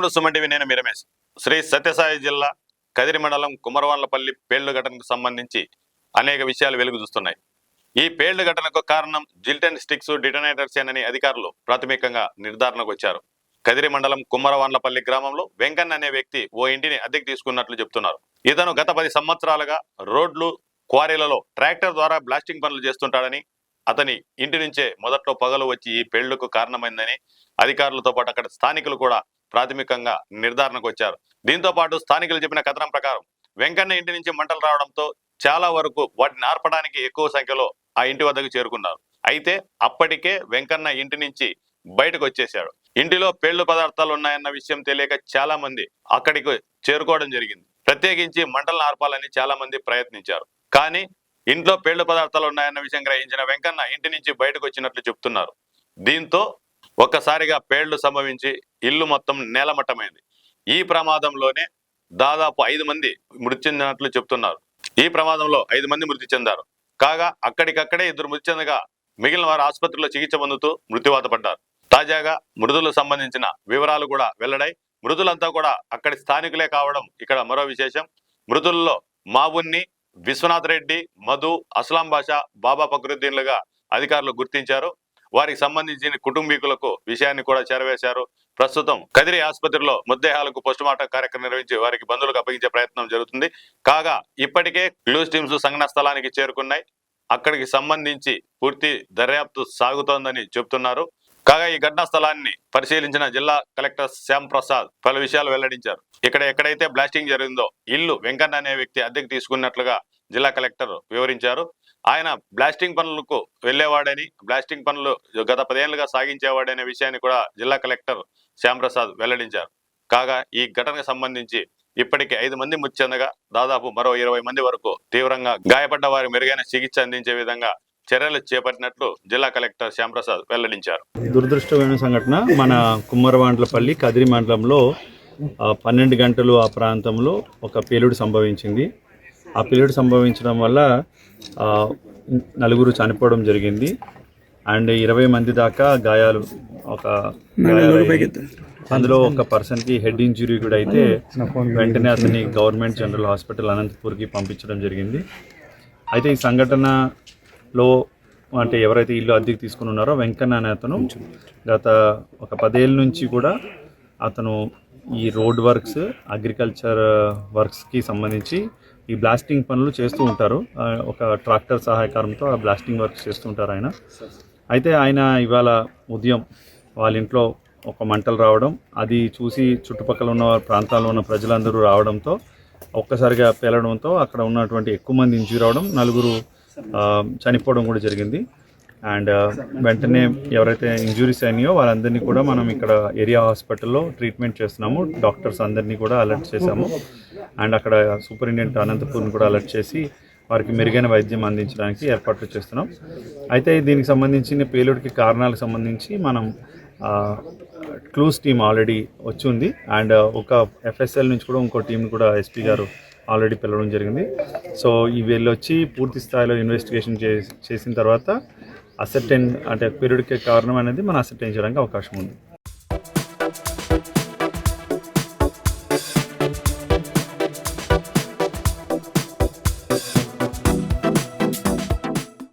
Welcome to Suman TV. నేను మీ రమేష్. శ్రీ సత్యసాయి జిల్లా కదిరి మండలం కుమ్మరవాన్లపల్లి పేలుడు ఘటనకు సంబంధించి అనేక విషయాలు వెలుగు చూస్తున్నాయి. ఈ పేలుడు ఘటనకు కారణం జిల్టన్ స్టిక్స్ డిటోనేటర్స్ అని అధికారులు ప్రాథమికంగా నిర్ధారణకు వచ్చారు. కదిరి మండలం కుమ్మరవాన్లపల్లి గ్రామంలో వెంకన్న అనే వ్యక్తి ఓ ఇంటిని అద్దెకు తీసుకున్నట్లు చెప్తున్నారు. ఇతను గత 10 సంవత్సరాలుగా రోడ్లు, క్వారీలలో ట్రాక్టర్ ద్వారా బ్లాస్టింగ్ పనులు చేస్తుంటాడని, అతని ఇంటి నుంచే మొదట్లో పొగలు వచ్చి ఈ పేలుడుకు కారణమైందని అధికారులతో పాటు అక్కడ స్థానికులు కూడా ప్రాథమికంగా నిర్ధారణకు వచ్చారు. దీంతో పాటు స్థానికులు చెప్పిన కథనం ప్రకారం వెంకన్న ఇంటి నుంచి మంటలు రావడంతో చాలా వరకు వాటిని ఆర్పడానికి ఎక్కువ సంఖ్యలో ఆ ఇంటి వద్దకు చేరుకున్నారు. అయితే అప్పటికే వెంకన్న ఇంటి నుంచి బయటకు వచ్చేశాడు. ఇంటిలో పేలుడు పదార్థాలు ఉన్నాయన్న విషయం తెలియక చాలా మంది అక్కడికి చేరుకోవడం జరిగింది. ప్రత్యేకించి మంటలను ఆర్పాలని చాలా మంది ప్రయత్నించారు. కానీ ఇంట్లో పేలుడు పదార్థాలు ఉన్నాయన్న విషయం గ్రహించిన వెంకన్న ఇంటి నుంచి బయటకు వచ్చినట్లు చెప్తున్నారు. దీంతో ఒక్కసారిగా పేలుడు సంభవించి ఇల్లు మొత్తం నేలమట్టమైంది. ఈ ప్రమాదంలోనే దాదాపు 5 మంది మృతి చెందినట్లు చెప్తున్నారు. ఈ ప్రమాదంలో 5 మంది మృతి చెందారు. కాగా అక్కడికక్కడే 2 మృతి చెందగా మిగిలిన వారు ఆసుపత్రిలో చికిత్స పొందుతూ మృత్యువాత పడ్డారు. తాజాగా మృతులకు సంబంధించిన వివరాలు కూడా వెల్లడై మృతులంతా కూడా అక్కడి స్థానికులే కావడం ఇక్కడ మరో విశేషం. మృతుల్లో మావున్ని, విశ్వనాథ్ రెడ్డి, మధు, అస్లాం బాషా, బాబా ఫక్రుద్దీన్లుగా అధికారులు గుర్తించారు. వారికి సంబంధించిన కుటుంబీకులకు విషయాన్ని కూడా చేరవేశారు. ప్రస్తుతం కదిరి ఆసుపత్రిలో మృతదేహాలకు పోస్టుమార్టం కార్యక్రమం నిర్వహించి వారికి బంధువులకు అప్పగించే ప్రయత్నం జరుగుతుంది. కాగా ఇప్పటికే క్లూస్ టీమ్స్ సంఘటనా స్థలానికి చేరుకున్నాయి. అక్కడికి సంబంధించి పూర్తి దర్యాప్తు సాగుతోందని చెబుతున్నారు. కాగా ఈ ఘటనా స్థలాన్ని పరిశీలించిన జిల్లా కలెక్టర్ శ్యామ్ ప్రసాద్ పలు విషయాలు వెల్లడించారు. ఎక్కడైతే బ్లాస్టింగ్ జరిగిందో ఇల్లు వెంకన్న అనే వ్యక్తి అద్దెకు తీసుకున్నట్లుగా జిల్లా కలెక్టర్ వివరించారు. ఆయన బ్లాస్టింగ్ పనులకు వెళ్లేవాడని, బ్లాస్టింగ్ పనులు గత 10 ఏళ్లుగా సాగించేవాడనే విషయాన్ని కూడా జిల్లా కలెక్టర్ శ్యామ్ ప్రసాద్ వెల్లడించారు. కాగా ఈ ఘటనకు సంబంధించి ఇప్పటికే 5 మంది మృతి చెందగా దాదాపు మరో 20 మంది వరకు తీవ్రంగా గాయపడ్డ వారి మెరుగైన చికిత్స అందించే విధంగా చర్యలు చేపట్టినట్లు జిల్లా కలెక్టర్ శ్యామ్ ప్రసాద్ వెల్లడించారు. దురదృష్టమైన సంఘటన మన కుమ్మరవాండ్లపల్లి కదిరి మండలంలో 12 గంటలు ఆ ప్రాంతంలో ఒక పేలుడు సంభవించింది. ఆ పేలుడు సంభవించడం వల్ల 4 చనిపోవడం జరిగింది. అండ్ 20 మంది దాకా గాయాలు అందులో ఒక పర్సన్కి హెడ్ ఇంజురీ కూడా అయితే వెంటనే అతన్ని గవర్నమెంట్ జనరల్ హాస్పిటల్ అనంతపూర్కి పంపించడం జరిగింది. అయితే ఈ సంఘటనలో అంటే ఎవరైతే ఇల్లు అద్దెకు తీసుకుని ఉన్నారో వెంకన్న అనే అతను గత ఒక 10 ఏళ్ళ నుంచి కూడా అతను ఈ రోడ్ వర్క్స్, అగ్రికల్చర్ వర్క్స్కి సంబంధించి ఈ బ్లాస్టింగ్ పనులు చేస్తూ ఉంటారు. ఒక ట్రాక్టర్ సహాయకారంతో ఆ బ్లాస్టింగ్ వర్క్స్ చేస్తూ ఉంటారు ఆయన. అయితే ఆయన ఇవాళ ఉదయం వాళ్ళ ఇంట్లో ఒక మంటలు రావడం, అది చూసి చుట్టుపక్కల ఉన్న ప్రాంతాల్లో ఉన్న ప్రజలందరూ రావడంతో ఒక్కసారిగా పేలడంతో అక్కడ ఉన్నటువంటి ఎక్కువ మంది ఇంజూరీ అవడం, 4 చనిపోవడం కూడా జరిగింది. అండ్ వెంటనే ఎవరైతే ఇంజూరీస్ అయినాయో వాళ్ళందరినీ కూడా మనం ఇక్కడ ఏరియా హాస్పిటల్లో ట్రీట్మెంట్ చేస్తున్నాము. డాక్టర్స్ అందరినీ కూడా అలర్ట్ చేశాము. అండ్ అక్కడ సూపరింటెండెంట్ అనంతపూర్ని కూడా అలర్ట్ చేసి వారికి మెరుగైన వైద్యం అందించడానికి ఏర్పాట్లు చేస్తున్నాం. అయితే దీనికి సంబంధించిన పేలుడికి కారణాలకు సంబంధించి మనం క్లూస్ టీమ్ ఆల్రెడీ వచ్చి ఉంది. అండ్ ఒక FSL నుంచి కూడా ఇంకో టీంని కూడా ఎస్పీ గారు ఆల్రెడీ పిలవడం జరిగింది. సో వీళ్ళు వచ్చి పూర్తి స్థాయిలో ఇన్వెస్టిగేషన్ చేసిన తర్వాత అసర్టైన్ అంటే పేలుడికి కారణం అనేది మనం అసర్టైన్ చేయడానికి అవకాశం ఉంది.